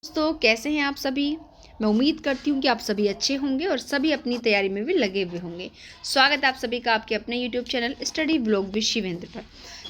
दोस्तों कैसे हैं आप सभी। मैं उम्मीद करती हूँ कि आप सभी अच्छे होंगे और सभी अपनी तैयारी में भी लगे हुए होंगे। स्वागत है आप सभी का आपके अपने YouTube channel study blog with Shivendra पर।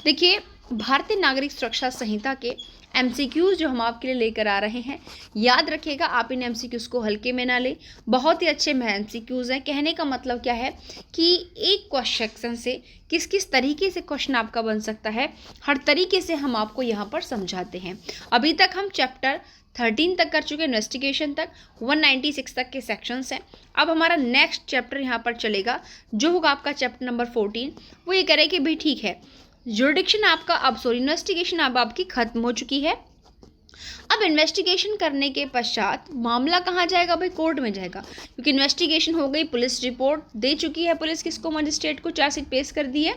देखिए, भारतीय नागरिक सुरक्षा संहिता के एमसीक्यूज जो हम आपके लिए लेकर आ रहे हैं, याद रखिएगा आप इन एमसीक्यूज को हल्के में ना लें। बहुत ही अच्छे एमसीक्यूज हैं। कहने का मतलब क्या है कि एक क्वेश्चन से किस किस तरीके से क्वेश्चन आपका बन सकता है, हर तरीके से हम आपको यहाँ पर समझाते हैं। अभी तक हम चैप्टर 13 तक कर चुके, इन्वेस्टिगेशन तक 196 तक के सेक्शंस हैं। अब हमारा नेक्स्ट चैप्टर यहाँ पर चलेगा जो होगा आपका चैप्टर नंबर 14। वो ये करे कि भाई ठीक है, जुरिडिक्शन आपका इन्वेस्टिगेशन अब आपकी खत्म हो चुकी है। अब इन्वेस्टिगेशन करने के पश्चात मामला कहाँ जाएगा भाई? कोर्ट में जाएगा, क्योंकि इन्वेस्टिगेशन हो गई, पुलिस रिपोर्ट दे चुकी है पुलिस किसको? मजिस्ट्रेट को, चार्जशीट पेश कर दी है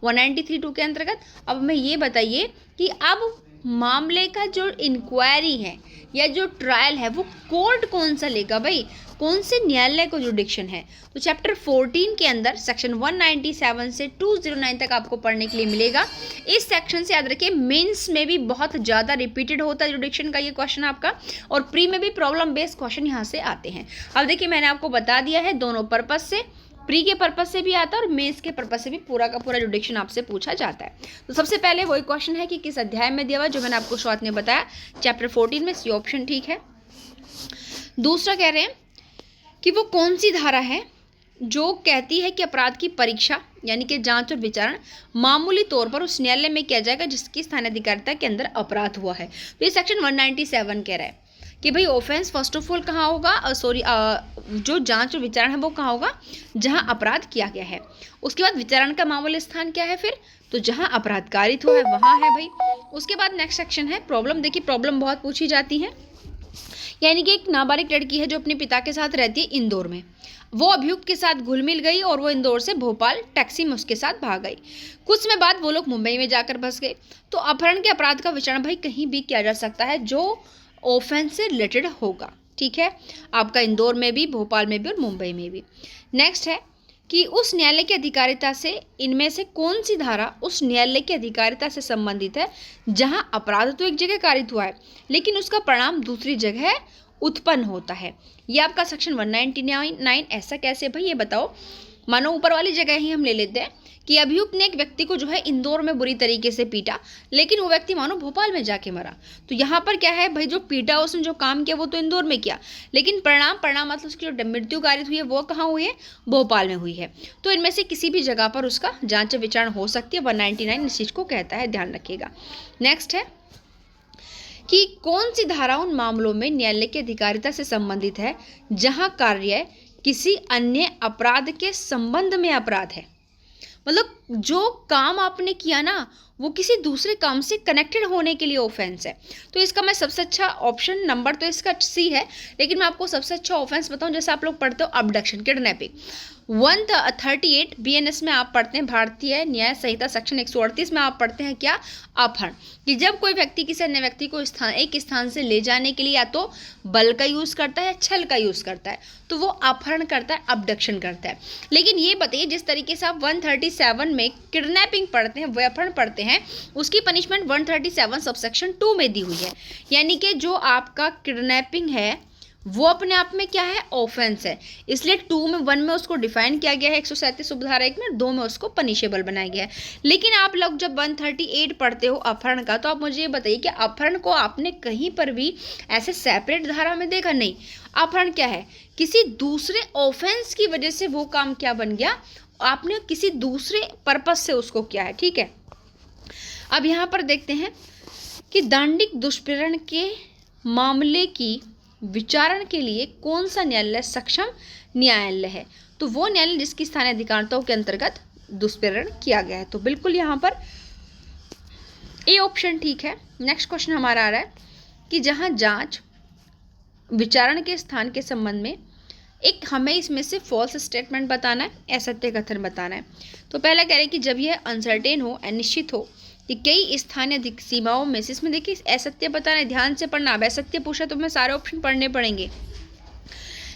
193(2) के अंतर्गत। अब हमें ये बताइए कि अब मामले का जो इंक्वायरी है या जो ट्रायल है वो कोर्ट कौन सा लेगा भाई? कौन से न्यायालय को जुडिक्शन है? तो चैप्टर 14 के अंदर सेक्शन 197 से 209 तक आपको पढ़ने के लिए मिलेगा। इस सेक्शन से याद रखिए, मेंस में भी बहुत ज़्यादा रिपीटेड होता है जुडिक्शन का ये क्वेश्चन आपका, और प्री में भी प्रॉब्लम बेस्ड क्वेश्चन यहाँ से आते हैं। अब देखिए, मैंने आपको बता दिया है दोनों पर्पज से, प्री के पर्पज से भी आता है और मेंस के पर्पज से भी पूरा का पूरा जुडिक्शन आपसे पूछा जाता है। तो सबसे पहले वही क्वेश्चन है कि किस अध्याय में दिया हुआ, जो मैंने आपको शुरुआत में बताया चैप्टर 14 में, सी ऑप्शन ठीक है। दूसरा कह रहे हैं कि वो कौन सी धारा है जो कहती है कि अपराध की परीक्षा यानी कि जांच और विचारण मामूली तौर पर उस न्यायालय में किया जाएगा जिसकी स्थानीय अधिकारिता के अंदर अपराध हुआ है। तो ये सेक्शन 197 कह रहा है कि भाई ऑफेंस फर्स्ट ऑफ ऑल कहाँ होगा, जो जांच और विचारण है वो कहाँ होगा? जहाँ अपराध किया गया है। उसके बाद विचारण का मामूली स्थान क्या है फिर? तो जहाँ अपराध कारित हुआ है वहाँ है भाई। उसके बाद नेक्स्ट सेक्शन है प्रॉब्लम। देखिए, प्रॉब्लम बहुत पूछी जाती है। यानी कि एक नाबालिग लड़की है जो अपने पिता के साथ रहती है इंदौर में। वो अभियुक्त के साथ घुल मिल गई और वो इंदौर से भोपाल टैक्सी में उसके साथ भाग गई। कुछ समय बाद वो लोग मुंबई में जाकर बस गए। तो अपहरण के अपराध का विचारण भाई कहीं भी किया जा सकता है जो ऑफेंस से रिलेटेड होगा, ठीक है, आपका इंदौर में भी, भोपाल में भी और मुंबई में भी। नेक्स्ट है कि उस न्यायालय की अधिकारिता से इनमें से कौन सी धारा उस न्यायालय की अधिकारिता से संबंधित है जहां अपराध तो एक जगह कारित हुआ है लेकिन उसका परिणाम दूसरी जगह उत्पन्न होता है। ये आपका सेक्शन 199। ऐसा कैसे भाई, ये बताओ। मानो ऊपर वाली जगह ही हम ले लेते हैं कि अभियुक्त ने एक व्यक्ति को जो है इंदौर में बुरी तरीके से पीटा, लेकिन वो व्यक्ति मानो भोपाल में जाके मरा। तो यहाँ पर क्या है भाई, जो पीटा उसने जो काम किया वो तो इंदौर में किया, लेकिन परिणाम मतलब उसकी जो मृत्यु कारित हुई है वो कहाँ हुई है? भोपाल में हुई है। तो इनमें से किसी भी जगह पर उसका जांच विचारण हो सकती है। 199 इस चीज़ को कहता है, ध्यान रखिएगा। नेक्स्ट है कि कौन सी धारा उन मामलों में न्यायालय की अधिकारिता से संबंधित है जहां कार्य किसी अन्य अपराध के संबंध में अपराध है। मतलब जो काम आपने किया ना वो किसी दूसरे काम से कनेक्टेड होने के लिए ऑफेंस है। तो इसका मैं सबसे अच्छा ऑप्शन नंबर तो इसका सी है, लेकिन मैं आपको सबसे अच्छा ऑफेंस बताऊं। जैसे आप लोग पढ़ते हो अबडक्शन, किडनैपिंग, 138 बीएनएस में आप पढ़ते हैं, भारतीय न्याय संहिता सेक्शन 138 में आप पढ़ते हैं क्या? अपहरण। कि जब कोई व्यक्ति किसी अन्य व्यक्ति को एक स्थान से ले जाने के लिए या तो बल का यूज़ करता है, छल का यूज़ करता है, तो वो अपहरण करता है, अबडक्शन करता है। लेकिन ये बताइए, जिस तरीके से आप 137 में किडनैपिंग पढ़ते हैं, अपहरण पढ़ते हैं, उसकी पनिशमेंट 137 सबसेक्शन 2 में दी हुई है। यानी कि जो आपका किडनैपिंग है वो अपने आप में क्या है? ऑफेंस है। इसलिए 1 में उसको डिफाइन किया गया है 137 उपधारा 1 में, 2 में उसको पनिशेबल बनाया गया है। लेकिन आप लोग जब 138 पढ़ते हो अपहरण का, तो आप मुझे ये बताइए कि अपहरण को आपने कहीं पर भी ऐसे सेपरेट धारा में देखा? नहीं। अपहरण क्या है? किसी दूसरे ऑफेंस की वजह से वो काम क्या बन गया? आपने किसी दूसरे पर्पज से उसको किया है, ठीक है। अब यहाँ पर देखते हैं कि दांडिक दुष्प्रेरण के मामले की विचारण के लिए कौन सा न्यायालय सक्षम न्यायालय है? तो वो न्यायालय जिसकी स्थानीय अधिकारिताओं के अंतर्गत दुष्प्रेरण किया गया है। तो बिल्कुल यहाँ पर ए ऑप्शन ठीक है। नेक्स्ट क्वेश्चन हमारा आ रहा है कि जहाँ जांच विचारण के स्थान के संबंध में एक हमें इसमें से फॉल्स स्टेटमेंट बताना है, असत्य कथन बताना है। तो पहला कह रहे हैं कि जब यह अनसर्टेन हो, अनिश्चित हो कि कई स्थानीय सीमाओं में से, इसमें देखिए असत्य बताना है, ध्यान से पढ़ना। अब असत्य पूछा तो हमें सारे ऑप्शन पढ़ने पड़ेंगे।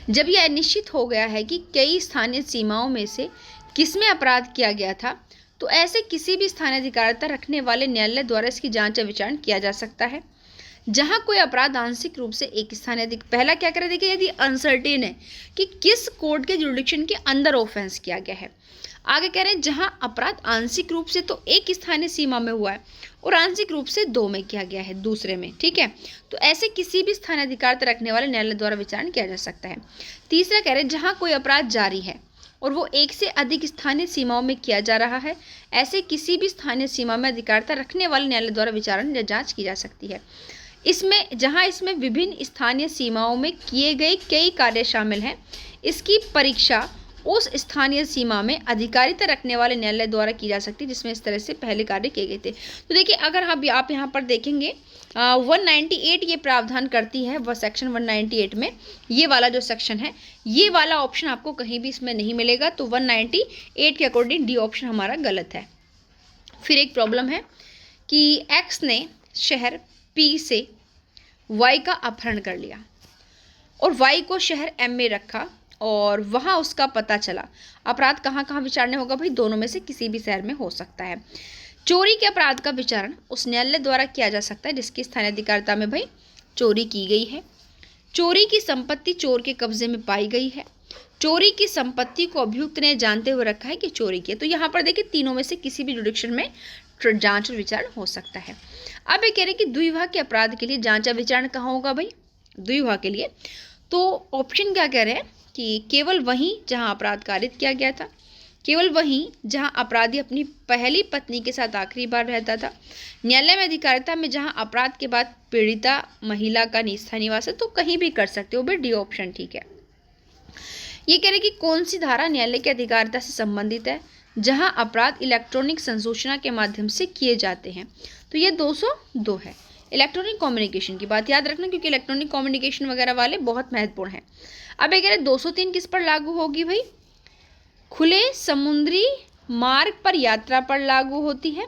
जब यह निश्चित हो गया है कि कई स्थानीय सीमाओं में से किसमें अपराध किया गया था, तो ऐसे किसी भी स्थानीय अधिकारिता रखने वाले न्यायालय द्वारा इसकी जांच या विचारण किया जा सकता है। जहां कोई अपराध आंशिक रूप से एक स्थानीय पहला क्या करे, देखिए यदि अनसर्टेन है कि किस कोर्ट के जुरिडिक्शन के अंदर ऑफेंस किया गया है। आगे कह रहे हैं जहां अपराध आंशिक रूप से तो एक स्थानीय सीमा में हुआ है और आंशिक रूप से 2 में किया गया है, दूसरे में, ठीक है, तो ऐसे किसी भी स्थानीय अधिकार रखने वाले न्यायालय द्वारा विचारण किया जा सकता है। तीसरा कह रहे हैं जहां कोई अपराध जारी है और वो एक से अधिक स्थानीय सीमाओं में किया जा रहा है, ऐसे किसी भी स्थानीय सीमा में अधिकारिता रखने वाले न्यायालय द्वारा विचारण या जांच की जा सकती है। इसमें विभिन्न स्थानीय सीमाओं में किए गए कई कार्य शामिल हैं, इसकी परीक्षा उस स्थानीय सीमा में अधिकारिता रखने वाले न्यायालय द्वारा की जा सकती है जिसमें इस तरह से पहले कार्य किए गए थे। तो देखिए अगर आप यहाँ पर देखेंगे 198 ये प्रावधान करती है, वह सेक्शन 198 में ये वाला जो सेक्शन है, ये वाला ऑप्शन आपको कहीं भी इसमें नहीं मिलेगा। तो 198 के अकॉर्डिंग डी ऑप्शन हमारा गलत है। फिर एक प्रॉब्लम है कि एक्स ने शहर पी से वाई का अपहरण कर लिया और वाई को शहर एम में रखा और वहाँ उसका पता चला। अपराध कहाँ कहाँ विचारने होगा भाई, दोनों में से किसी भी शहर में हो सकता है। चोरी के अपराध का विचारण उस न्यायालय द्वारा किया जा सकता है जिसकी स्थानीय अधिकारिता में भाई चोरी की गई है। चोरी की संपत्ति चोर के कब्जे में पाई गई है। चोरी की संपत्ति को अभियुक्त ने जानते हुए रखा है कि चोरी की है। तो यहाँ पर देखिए तीनों में से किसी भी जुडिक्शन में जांच और विचारण हो सकता है। अब ये कह रहे कि द्विविवाह के अपराध के लिए जांच और विचारण कहाँ होगा भाई, द्विविवाह के लिए। तो ऑप्शन क्या कह रहे हैं कि केवल वहीं जहां अपराध कारित किया गया था, केवल वहीं जहां अपराधी अपनी पहली पत्नी के साथ आखिरी बार रहता था, न्यायालय में अधिकारिता में जहां अपराध के बाद पीड़िता महिला का स्थायी निवास है, तो कहीं भी कर सकते हो भाई, डी ऑप्शन ठीक है। ये कह रहे कि कौन सी धारा न्यायालय की अधिकारिता से संबंधित है, जहां अपराध इलेक्ट्रॉनिक संसूचना के माध्यम से किए जाते हैं, तो ये 202 है। इलेक्ट्रॉनिक कम्युनिकेशन की बात याद रखना क्योंकि इलेक्ट्रॉनिक कम्युनिकेशन वगैरह वाले बहुत महत्वपूर्ण है। अब एक 203 किस पर लागू होगी भाई, खुले समुद्री मार्ग पर यात्रा पर लागू होती है,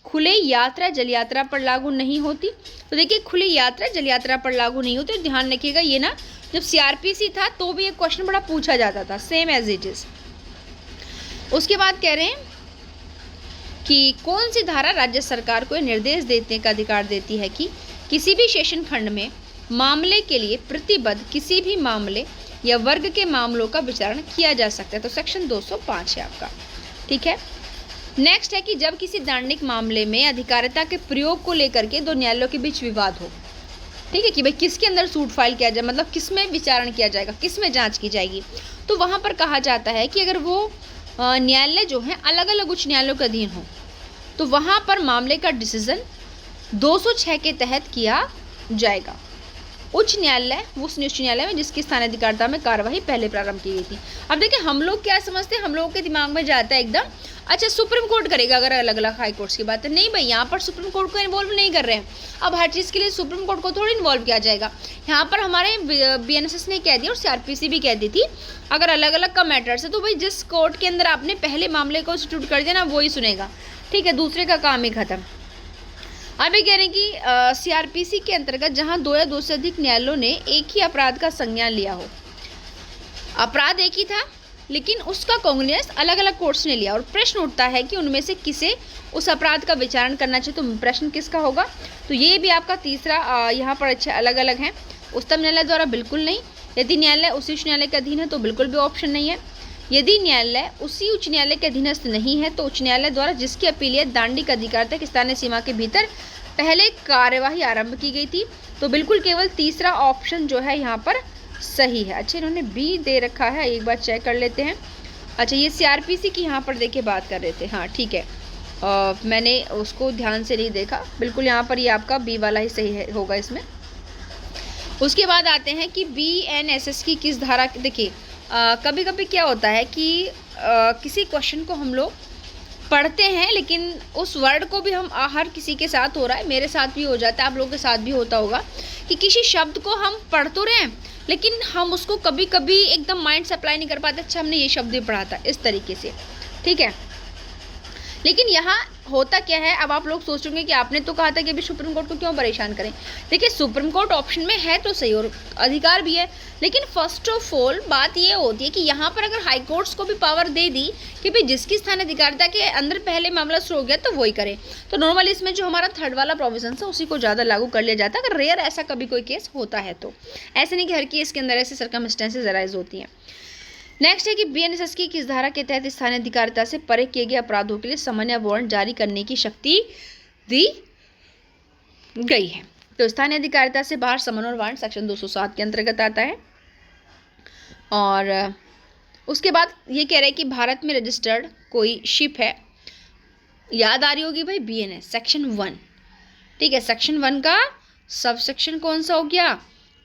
खुले यात्रा जल यात्रा पर लागू नहीं होती। तो देखिए खुली यात्रा जल यात्रा पर लागू नहीं होती, ध्यान रखिएगा ये ना, जब सीआरपीसी था तो भी ये क्वेश्चन बड़ा पूछा जाता था, सेम एज इट इज। उसके बाद कह रहे हैं कि कौन सी धारा राज्य सरकार को निर्देश देने का अधिकार देती है कि किसी भी सेशन खंड में मामले के लिए प्रतिबद्ध किसी भी मामले या वर्ग के मामलों का विचारण किया जा सकता है। तो सेक्शन 205 है आपका, ठीक है। नेक्स्ट है कि जब किसी दंडिक मामले में अधिकारिता के प्रयोग को लेकर के दो न्यायालयों के बीच विवाद हो, ठीक है, कि भाई किसके अंदर सूट फाइल किया जाए, मतलब किस में विचारण किया जाएगा, किस में जांच की जाएगी, तो वहाँ पर कहा जाता है कि अगर वो न्यायालय जो है अलग अलग उच्च न्यायालयों के अधीन हो तो वहाँ पर मामले का डिसीजन 206 के तहत किया जाएगा। उच्च न्यायालय उस उच्च न्यायालय में जिसकी स्थानीय अधिकारिता में कार्यवाही पहले प्रारंभ की गई थी। अब देखिए हम लोग क्या समझते हैं, हम लोगों के दिमाग में जाता है एकदम अच्छा सुप्रीम कोर्ट करेगा अगर अलग अलग हाई कोर्ट्स की बात है। नहीं भाई, यहाँ पर सुप्रीम कोर्ट को इन्वॉल्व नहीं कर रहे हैं। अब हर चीज़ के लिए सुप्रीम कोर्ट को थोड़ी इन्वॉल्व किया जाएगा। यहाँ पर हमारे बीएनएसएस ने कह दिया और सीआरपीसी भी कह दी थी अगर अलग अलग का मैटर्स है तो भाई जिस कोर्ट के अंदर आपने पहले मामले को इंस्टीट्यूट कर दिया ना वही सुनेगा, ठीक है, दूसरे का काम ही खत्म। अब ये कह रहे हैं कि सीआरपीसी के अंतर्गत जहां 2 या 2 से अधिक न्यायालयों ने एक ही अपराध का संज्ञान लिया हो, अपराध एक ही था लेकिन उसका कॉग्निजेंस अलग अलग कोर्ट्स ने लिया और प्रश्न उठता है कि उनमें से किसे उस अपराध का विचारण करना चाहिए, तो प्रश्न किसका होगा, तो ये भी आपका तीसरा यहाँ पर अच्छा अलग अलग है। उच्चतम न्यायालय द्वारा बिल्कुल नहीं, यदि न्यायालय उसी उच्च न्यायालय के अधीन है तो बिल्कुल भी ऑप्शन नहीं है। यदि न्यायालय उसी उच्च न्यायालय के अधीनस्थ नहीं है तो उच्च न्यायालय द्वारा जिसकी अपीलियत दांडिक अधिकार तक स्थानीय सीमा के भीतर पहले कार्यवाही आरंभ की गई थी, तो बिल्कुल केवल तीसरा ऑप्शन जो है यहाँ पर सही है। अच्छा इन्होंने बी दे रखा है, एक बार चेक कर लेते हैं। अच्छा ये सीआरपीसी की यहाँ पर देखिए बात कर रहे थे, हाँ ठीक है, मैंने उसको ध्यान से नहीं देखा, बिल्कुल यहाँ पर ये आपका बी वाला ही सही है होगा इसमें। उसके बाद आते हैं कि बीएनएसएस की किस धारा, देखिए कभी कभी क्या होता है कि किसी क्वेश्चन को हम लोग पढ़ते हैं लेकिन उस वर्ड को भी हम हर किसी के साथ हो रहा है, मेरे साथ भी हो जाता है, आप लोगों के साथ भी होता होगा कि किसी शब्द को हम पढ़ तो रहे हैं लेकिन हम उसको कभी कभी एकदम माइंड से अप्लाई नहीं कर पाते, अच्छा हमने ये शब्द भी पढ़ा था, इस तरीके से, ठीक है। लेकिन यहाँ होता क्या है, अब आप लोग सोचोगे कि आपने तो कहा था कि अभी सुप्रीम कोर्ट को क्यों परेशान करें। देखिए सुप्रीम कोर्ट ऑप्शन में है तो सही और अधिकार भी है, लेकिन फर्स्ट ऑफ ऑल बात ये होती है कि यहाँ पर अगर हाई कोर्ट्स को भी पावर दे दी कि भाई जिसकी स्थानाधिकारिता के अंदर पहले मामला शुरू हो गया तो वही करे, तो नॉर्मली इसमें जो हमारा थर्ड वाला प्रोविजन है उसी को ज़्यादा लागू कर लिया जाता है, अगर रेयर ऐसा कभी कोई केस होता है तो। ऐसे नहीं कि हर केस के अंदर ऐसे सर्कमस्टेंसेज अराइज होती हैं। नेक्स्ट है कि बीएनएसएस की किस धारा के तहत स्थानीय अधिकारिता से परे किए गए अपराधों के लिए सामान्य वारंट जारी करने की शक्ति दी गई है। तो स्थानीय अधिकारिता से बाहर समन और वारंट सेक्शन 207 के अंतर्गत आता है। और उसके बाद ये कह रहे हैं कि भारत में रजिस्टर्ड कोई शिप है, याद आ रही होगी भाई बीएनएस सेक्शन 1, ठीक है। सेक्शन 1 का सब सेक्शन कौन सा हो गया,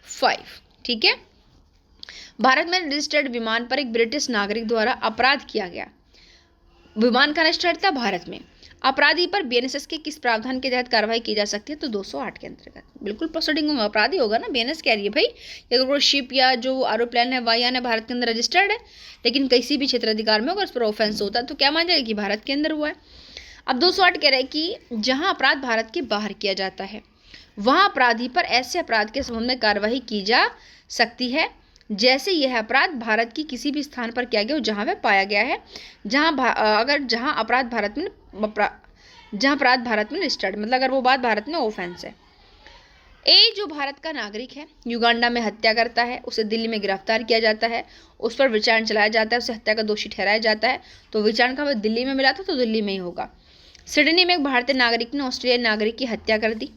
5, ठीक है। भारत में रजिस्टर्ड विमान पर एक ब्रिटिश नागरिक द्वारा अपराध किया गया, विमान का रजिस्टर्ड था भारत में, अपराधी पर बीएनएसएस के किस प्रावधान के तहत कार्रवाई की जा सकती है, तो 208 के अंतर्गत। बिल्कुल प्रोसीडिंग में अपराधी होगा ना, बीएनएस कह रही है भाई अगर वो शिप या जो एरोप्लेन है वायुयान है भारत के अंदर रजिस्टर्ड है लेकिन किसी भी क्षेत्राधिकार में अगर उस पर ऑफेंस होता है तो क्या मान जाएगा कि भारत के अंदर हुआ है। अब 208 कह रहा है कि जहाँ अपराध भारत के बाहर किया जाता है वहाँ अपराधी पर ऐसे अपराध के संबंध में कार्रवाई की जा सकती है जैसे यह अपराध भारत की किसी भी स्थान पर किया गया हो जहाँ वह पाया गया है, जहाँ अपराध भारत में रजिस्टर्ड, मतलब अगर वो बात भारत में ऑफेंस है। ए जो भारत का नागरिक है, युगांडा में हत्या करता है, उसे दिल्ली में गिरफ्तार किया जाता है, उस पर विचारण चलाया जाता है, उसे हत्या का दोषी ठहराया जाता है, तो विचारण का वह दिल्ली में मिला था तो दिल्ली में ही होगा। सिडनी में एक भारतीय नागरिक ने ऑस्ट्रेलियाई नागरिक की हत्या कर दी,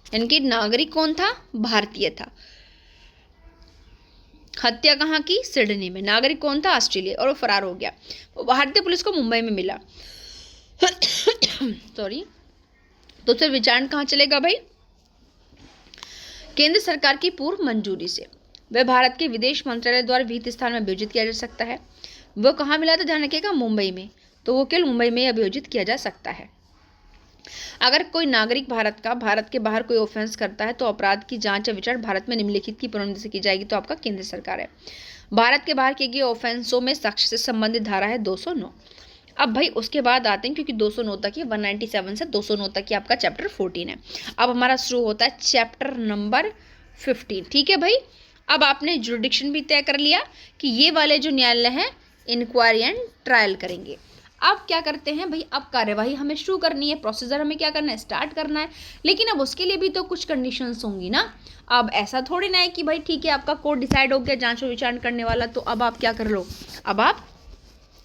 इनकी नागरिक कौन था, भारतीय था, हत्या कहाँ की, सिडनी में, नागरिक कौन था, ऑस्ट्रेलिया, और वो फरार हो गया। वो भारतीय पुलिस को मुंबई में मिला सॉरी, तो फिर विचारण कहाँ चलेगा भाई, केंद्र सरकार की पूर्व मंजूरी से। वह भारत के विदेश मंत्रालय द्वारा विहित स्थान में आयोजित किया जा सकता है। वो कहाँ मिला था, ध्यान रखिएगा, मुंबई में, तो वो केवल मुंबई में आयोजित किया जा सकता है। अगर कोई नागरिक भारत के बाहर कोई ऑफेंस करता है तो अपराध की जांच या विचारण भारत में निम्नलिखित की प्रोन्नति से की जाएगी, तो आपका केंद्र सरकार है। भारत के बाहर किए गए ऑफेंसों में साक्ष्य से संबंधित धारा है 209। अब भाई उसके बाद आते हैं, क्योंकि 209 तक ही 197 से 209 तक की आपका चैप्टर 14 है। अब हमारा शुरू होता है चैप्टर नंबर 15, ठीक है भाई। अब आपने जुरिडिक्शन भी तय कर लिया कि ये वाले जो न्यायालय हैं इंक्वायरी एंड ट्रायल करेंगे। अब क्या करते हैं भाई, अब कार्यवाही हमें शुरू करनी है, प्रोसीजर हमें क्या करना है, स्टार्ट करना है, लेकिन अब उसके लिए भी तो कुछ कंडीशंस होंगी ना। अब ऐसा थोड़ी ना है कि भाई ठीक है आपका कोर्ट डिसाइड हो गया जांच और विचारण करने वाला, तो अब आप क्या कर लो, अब आप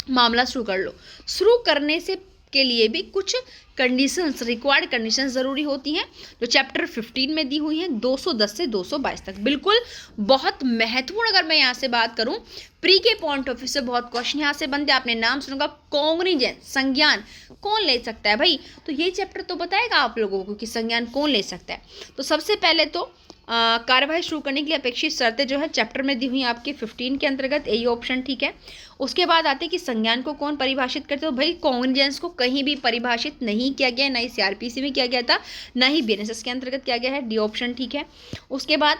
मामला शुरू कर लो। शुरू करने से के लिए भी कुछ कंडीशंस, रिक्वायर्ड कंडीशंस ज़रूरी होती हैं जो चैप्टर 15 में दी हुई हैं 210 से 222 तक। बिल्कुल बहुत महत्वपूर्ण, अगर मैं यहाँ से बात करूँ प्री के पॉइंट ऑफ व्यू से बहुत क्वेश्चन यहाँ से बनते हैं। आपने नाम सुनूंगा कॉग्निजेंस, संज्ञान कौन ले सकता है भाई, तो ये चैप्टर तो बताएगा आप लोगों को कि संज्ञान कौन ले सकता है। तो सबसे पहले तो कार्यवाही शुरू करने के लिए अपेक्षित शर्तें जो है चैप्टर में दी हुई हैं आपके 15 के अंतर्गत, यही ऑप्शन, ठीक है। उसके बाद आते हैं कि संज्ञान को कौन परिभाषित करते हो, भाई कॉग्निजेंस को कहीं भी परिभाषित नहीं किया गया, ना ही सीआरपीसी में किया गया था, ना ही बीएनएसएस के अंतर्गत किया गया है, डी ऑप्शन, ठीक है। उसके बाद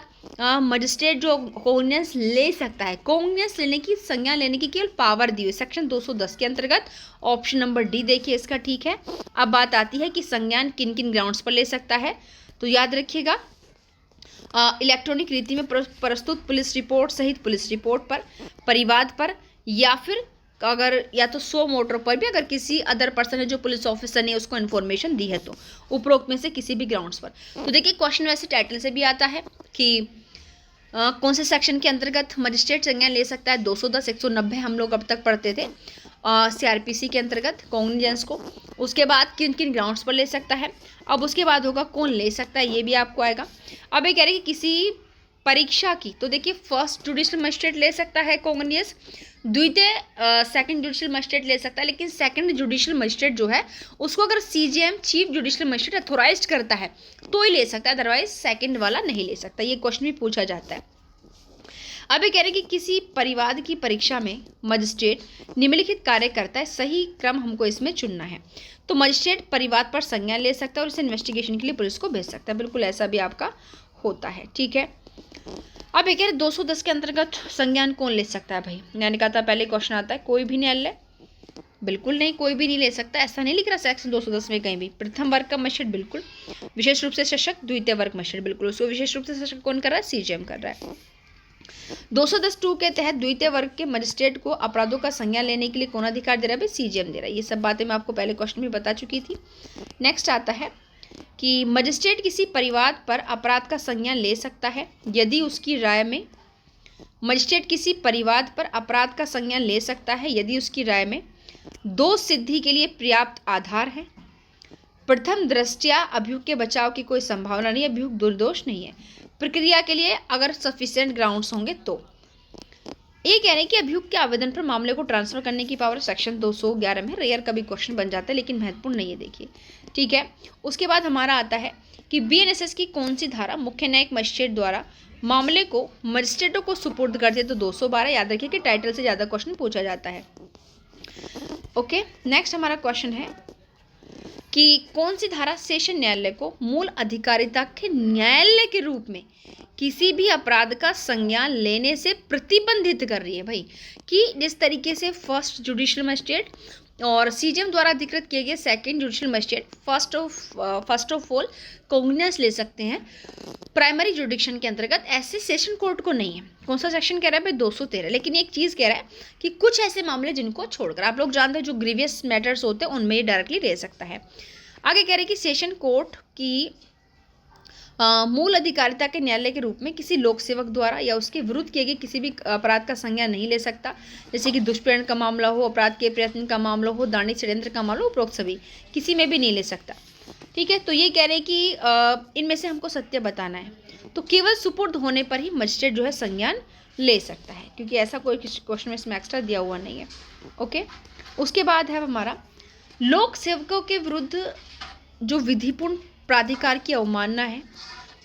मजिस्ट्रेट जो कॉग्निजेंस ले सकता है, कॉग्निजेंस लेने की, संज्ञान लेने की केवल पावर दी हुई सेक्शन 210 के अंतर्गत, ऑप्शन नंबर डी देखिए इसका, ठीक है। अब बात आती है कि संज्ञान किन किन ग्राउंड्स पर ले सकता है, तो याद रखिएगा इलेक्ट्रॉनिक रीति में प्रस्तुत पुलिस रिपोर्ट सहित पुलिस रिपोर्ट पर, परिवाद पर, या फिर अगर या तो सो मोटर पर भी अगर किसी अदर पर्सन है जो पुलिस ऑफिसर ने उसको इन्फॉर्मेशन दी है तो, उपरोक्त में से किसी भी ग्राउंड्स पर। तो देखिए क्वेश्चन वैसे टाइटल से भी आता है कि कौन से सेक्शन के अंतर्गत मजिस्ट्रेट संज्ञान ले सकता है, 210, 190 हम लोग अब तक पढ़ते थे सीआरपीसी के अंतर्गत कॉग्निजेंस को। उसके बाद किन किन ग्राउंड्स पर ले सकता है, अब उसके बाद होगा कौन ले सकता है, ये भी आपको आएगा। अब ये कह रहे हैं कि किसी परीक्षा की, तो देखिए फर्स्ट जुडिशियल मजिस्ट्रेट ले सकता है कॉग्निजेंस, द्वितीय सेकंड जुडिशियल मजिस्ट्रेट ले सकता है, लेकिन सेकंड जुडिशियल मजिस्ट्रेट जो है उसको अगर CJM chief judicial magistrate authorise करता है तो ही ले सकता है, अदरवाइज सेकंड वाला नहीं ले सकता। ये क्वेश्चन भी पूछा जाता है। अब ये कह रहे हैं कि किसी परिवाद की परीक्षा में मजिस्ट्रेट निम्नलिखित कार्य करता है, सही क्रम हमको इसमें चुनना है। तो मजिस्ट्रेट परिवाद पर संज्ञान ले सकता है और इसे इन्वेस्टिगेशन के लिए पुलिस को भेज सकता है, बिल्कुल ऐसा भी आपका होता है, ठीक है। अब ये कह रहे 210 के अंतर्गत संज्ञान कौन ले सकता है भाई, मैंने कहा था पहले क्वेश्चन आता है कोई भी न्यायालय बिल्कुल नहीं, कोई भी नहीं ले सकता, ऐसा नहीं लिख रहा सेक्शन 210 में कहीं भी। प्रथम वर्ग का मजिस्ट्रेट बिल्कुल, विशेष रूप से सशक्त द्वितीय वर्ग मजिस्ट्रेट बिल्कुल, उसको विशेष रूप से सशक्त कौन कर रहा है? सीजेएम कर रहा है। 210(2) के तहत द्वितीय वर्ग के मजिस्ट्रेट को अपराधों का संज्ञान लेने के लिए कौन अधिकार दे रहा है? भाई सीजेएम दे रहा है। ये सब बातें मैं आपको पहले क्वेश्चन में बता चुकी थी। नेक्स्ट आता है कि मजिस्ट्रेट किसी परिवाद पर अपराध का संज्ञान ले सकता है यदि उसकी राय में, मजिस्ट्रेट किसी परिवाद पर अपराध का संज्ञान ले सकता है यदि उसकी राय में दोष सिद्धि के लिए पर्याप्त आधार है, प्रथम दृष्टया अभियुक्त के बचाव की कोई संभावना नहीं है, अभियुक्त निर्दोष नहीं है, प्रक्रिया के लिए अगर सफिशिएंट ग्राउंड्स होंगे तो। ये कह रहे हैं कि अभियुक्त के आवेदन पर मामले को ट्रांसफर करने की पावर सेक्शन 211 में। रेयर कभी क्वेश्चन बन जाता है लेकिन महत्वपूर्ण नहीं है, देखिए ठीक है। उसके बाद हमारा आता है कि बीएनएसएस की कौन सी धारा मुख्य न्यायिक मजिस्ट्रेट द्वारा मामले को मजिस्ट्रेटों को सुपुर्द करती है? तो 212। याद रखिए कि टाइटल से ज़्यादा क्वेश्चन पूछा जाता है। ओके, नेक्स्ट हमारा क्वेश्चन है कि कौन सी धारा सेशन न्यायालय को मूल अधिकारिता के न्यायालय के रूप में किसी भी अपराध का संज्ञान लेने से प्रतिबंधित कर रही है? भाई कि जिस तरीके से फर्स्ट जुडिशियल मजिस्ट्रेट और सीजेएम द्वारा अधिकृत किए गए second judicial magistrate first of all cognizance ले सकते हैं प्राइमरी जुडिक्शन के अंतर्गत, ऐसे सेशन कोर्ट को नहीं है। कौन सा सेक्शन कह रहा है भाई? 213। लेकिन एक चीज़ कह रहा है कि कुछ ऐसे मामले जिनको छोड़कर, आप लोग जानते हैं जो ग्रीवियस मैटर्स होते हैं उनमें ये डायरेक्टली ले सकता है। आगे कह रहे हैं कि सेशन कोर्ट की मूल अधिकारिता के न्यायालय के रूप में किसी लोक सेवक द्वारा या उसके विरुद्ध किए गए किसी भी अपराध का संज्ञान नहीं ले सकता, जैसे कि दुष्प्रेरण का मामला हो, अपराध के प्रयत्न का मामला हो, दांडिक षड्यंत्र का मामला हो, उपरोक्त सभी किसी में भी नहीं ले सकता। ठीक है, तो ये कह रहे हैं कि इनमें से हमको सत्य बताना है, तो केवल सुपुर्द होने पर ही मजिस्ट्रेट जो है संज्ञान ले सकता है, क्योंकि ऐसा कोई क्वेश्चन में इसमें एक्स्ट्रा दिया हुआ नहीं है। ओके, उसके बाद है हमारा लोक सेवकों के विरुद्ध जो विधिपूर्ण प्राधिकार की अवमानना है,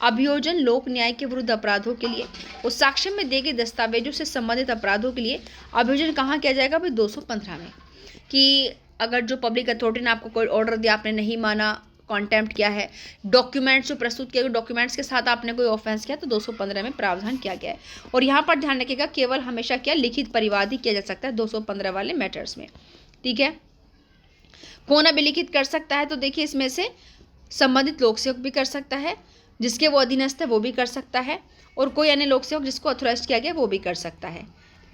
अभियोजन लोक न्याय के विरुद्ध अपराधों के लिए और साक्ष्य में दिए गए दस्तावेजों से संबंधित अपराधों के लिए अभियोजन कहाँ किया जाएगा भाई? 215 में। कि अगर जो पब्लिक अथॉरिटी ने आपको कोई ऑर्डर दिया, आपने नहीं माना, कॉन्टेम्प्ट किया है, डॉक्यूमेंट्स जो प्रस्तुत किए गए डॉक्यूमेंट्स के साथ आपने कोई ऑफेंस किया, तो 215 में प्रावधान किया गया है। और यहाँ पर ध्यान रखिएगा केवल हमेशा क्या लिखित परिवाद ही किया जा सकता है 215 वाले मैटर्स में। ठीक है, कौन अभिलिखित कर सकता है? तो देखिए इसमें से संबंधित लोक सेवक भी कर सकता है, जिसके वो अधीनस्थ है वो भी कर सकता है, और कोई अन्य लोक सेवक जिसको ऑथोराइज किया गया वो भी कर सकता है।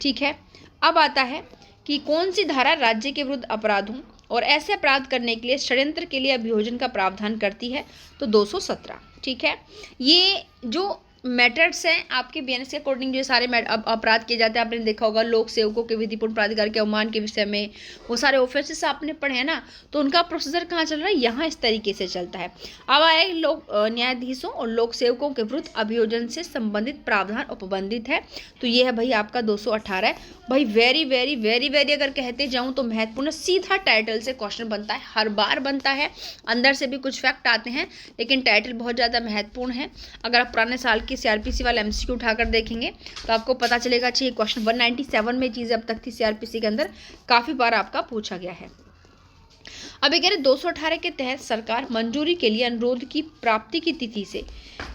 ठीक है, अब आता है कि कौन सी धारा राज्य के विरुद्ध अपराधों और ऐसे अपराध करने के लिए षड्यंत्र के लिए अभियोजन का प्रावधान करती है? तो 217। ठीक है, ये जो मैटर्स हैं आपके बीएनएस के अकॉर्डिंग जो सारे अपराध किए जाते हैं, आपने देखा होगा लोक सेवकों के विधिपूर्ण प्राधिकार के अवमान के विषय में, वो सारे ऑफेंसेस आपने पढ़े हैं ना, तो उनका प्रोसीजर कहाँ चल रहा है? यहाँ इस तरीके से चलता है। अब आए लोक न्यायाधीशों और लोक सेवकों के विरुद्ध अभियोजन से संबंधित प्रावधान उपबंधित है, तो ये है भाई आपका 218 है। भाई वेरी वेरी वेरी वेरी अगर कहते जाऊँ तो महत्वपूर्ण, सीधा टाइटल से क्वेश्चन बनता है, हर बार बनता है, अंदर से भी कुछ फैक्ट आते हैं, लेकिन टाइटल बहुत ज़्यादा महत्वपूर्ण है। अगर आप पुराने साल की सीआरपीसी वाला एमसीक्यू उठाकर देखेंगे तो आपको पता चलेगा। अच्छा, ये क्वेश्चन 197 में चीज़ अब तक थी सीआरपीसी के अंदर, काफ़ी बार आपका पूछा गया है। अब ये कह रहे 218 के तहत सरकार मंजूरी के लिए अनुरोध की प्राप्ति की तिथि से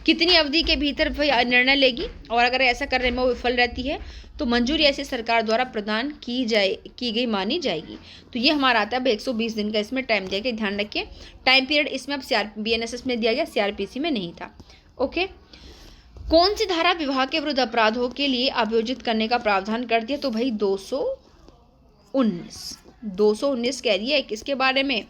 कितनी अवधि के भीतर निर्णय लेगी, और अगर ऐसा करने में वो विफल रहती है तो मंजूरी ऐसी सरकार द्वारा प्रदान की गई मानी जाएगी। तो ये हमारा आता है 120 दिन का इसमें टाइम दिया गया, ध्यान रखिए टाइम पीरियड इसमें अब बीएनएसएस में दिया गया, सीआरपीसी में नहीं था। ओके, कौन सी धारा विवाह के विरुद्ध अपराधों के लिए अभियोजित करने का प्रावधान करती है? तो भाई 219 कह रही है किसके बारे में?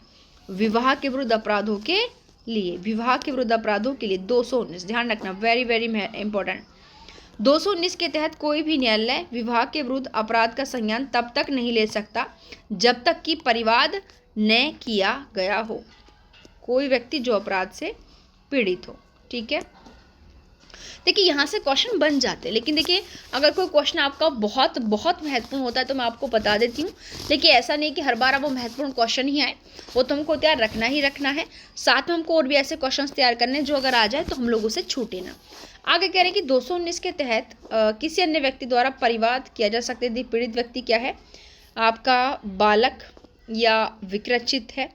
विवाह के विरुद्ध अपराधों के लिए, विवाह के विरुद्ध अपराधों के लिए 219, ध्यान रखना, वेरी वेरी इंपॉर्टेंट। 219 के तहत कोई भी न्यायालय विवाह के विरुद्ध अपराध का संज्ञान तब तक नहीं ले सकता जब तक कि परिवाद न किया गया हो, कोई व्यक्ति जो अपराध से पीड़ित हो। ठीक है, देखिए यहाँ से क्वेश्चन बन जाते हैं, लेकिन देखिए अगर कोई क्वेश्चन आपका बहुत बहुत महत्वपूर्ण होता है तो मैं आपको बता देती हूँ, लेकिन ऐसा नहीं कि हर बार अब वो महत्वपूर्ण क्वेश्चन ही आए, वो तो हमको तैयार रखना ही रखना है। साथ में हमको और भी ऐसे क्वेश्चन तैयार करने जो अगर आ जाए तो हम लोगों से छूटे ना। आगे कह रहे हैं कि 219 के तहत किसी अन्य व्यक्ति द्वारा परिवाद किया जा सकता है। पीड़ित व्यक्ति क्या है? आपका बालक या विकृचित है,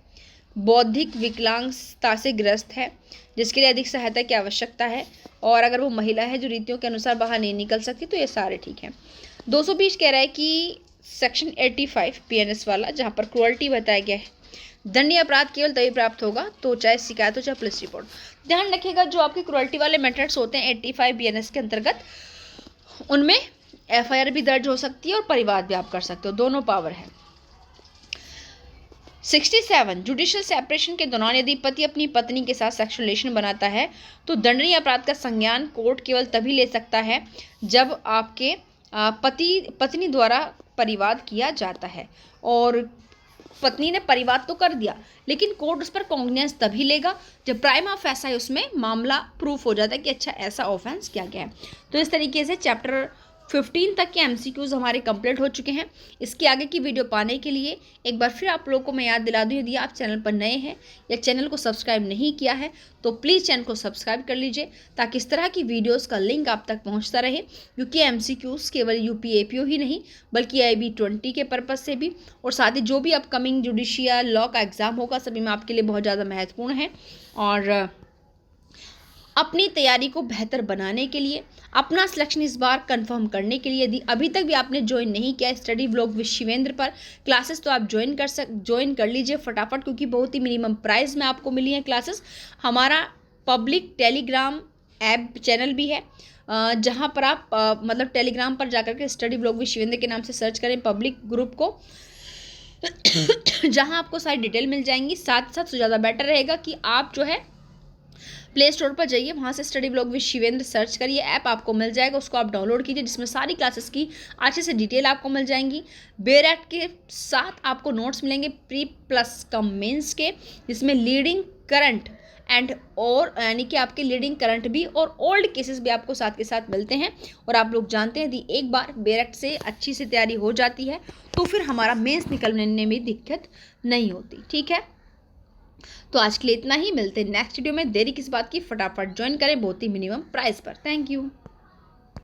बौद्धिक विकलांगता से ग्रस्त है, जिसके लिए अधिक सहायता की आवश्यकता है, और अगर वो महिला है जो रीतियों के अनुसार बाहर नहीं निकल सकती, तो ये सारे ठीक हैं। 220 कह रहा है कि सेक्शन 85 PNS वाला, जहाँ पर क्रुअल्टी बताया गया है। दंडनीय अपराध केवल तभी प्राप्त होगा तो चाहे शिकायत हो चाहे पुलिस रिपोर्ट। ध्यान रखिएगा जो आपके क्रुअल्टी वाले मेथड्स होते हैं 85 BNS के अंतर्गत, उनमें FIR भी दर्ज हो सकती है और परिवाद भी आप कर सकते हो, दोनों पावर है। 67 जुडिशियल सेपरेशन के दौरान यदि पति अपनी पत्नी के साथ सेक्सुअल रिलेशन बनाता है तो दंडनीय अपराध का संज्ञान कोर्ट केवल तभी ले सकता है जब आपके पत्नी द्वारा परिवाद किया जाता है। और पत्नी ने परिवाद तो कर दिया लेकिन कोर्ट उस पर कॉग्निजेंस तभी लेगा जब प्राइमा फेसाई उसमें मामला प्रूफ हो जाता है कि अच्छा ऐसा ऑफेंस किया गया है। तो इस तरीके से चैप्टर 15 तक के MCQs हमारे कंप्लीट हो चुके हैं। इसके आगे की वीडियो पाने के लिए एक बार फिर आप लोगों को मैं याद दिला दूं, यदि आप चैनल पर नए हैं या चैनल को सब्सक्राइब नहीं किया है तो प्लीज़ चैनल को सब्सक्राइब कर लीजिए ताकि इस तरह की वीडियोस का लिंक आप तक पहुंचता रहे, क्योंकि MCQs केवल UP APO ही नहीं बल्कि IB20 के पर्पज़ से भी, और साथ ही जो भी अपकमिंग जुडिशियल लॉ का एग्ज़ाम होगा सभी में आपके लिए बहुत ज़्यादा महत्वपूर्ण है। और अपनी तैयारी को बेहतर बनाने के लिए, अपना सिलेक्शन इस बार कंफर्म करने के लिए, यदि अभी तक भी आपने ज्वाइन नहीं किया स्टडी व्लॉग विद शिवेंद्र पर क्लासेस तो आप ज्वाइन कर लीजिए फटाफट, क्योंकि बहुत ही मिनिमम प्राइस में आपको मिली हैं क्लासेस। हमारा पब्लिक टेलीग्राम ऐप चैनल भी है, जहां पर आप मतलब टेलीग्राम पर जाकर के स्टडी व्लॉग विद शिवेंद्र के नाम से सर्च करें पब्लिक ग्रुप को, जहां आपको सारी डिटेल मिल जाएंगी। साथ साथ ज़्यादा बेटर रहेगा कि आप जो है प्ले स्टोर पर जाइए, वहाँ से study vlog with Shivendra search करिए, ऐप आपको मिल जाएगा, उसको आप डाउनलोड कीजिए, जिसमें सारी क्लासेस की अच्छे से डिटेल आपको मिल जाएंगी। बेयर एक्ट के साथ आपको नोट्स मिलेंगे प्री प्लस कम मेंस के, जिसमें लीडिंग करंट एंड और यानी कि आपके लीडिंग करंट भी और ओल्ड केसेस भी आपको साथ के साथ मिलते हैं। और आप लोग जानते हैं यदि एक बार बेयर एक्ट से अच्छी से तैयारी हो जाती है तो फिर हमारा मेंस निकलने में दिक्कत नहीं होती। ठीक है, तो आज के लिए इतना ही, मिलते हैं नेक्स्ट वीडियो में। देरी किस बात की, फटाफट ज्वाइन करें बहुत ही मिनिमम प्राइस पर। Thank you.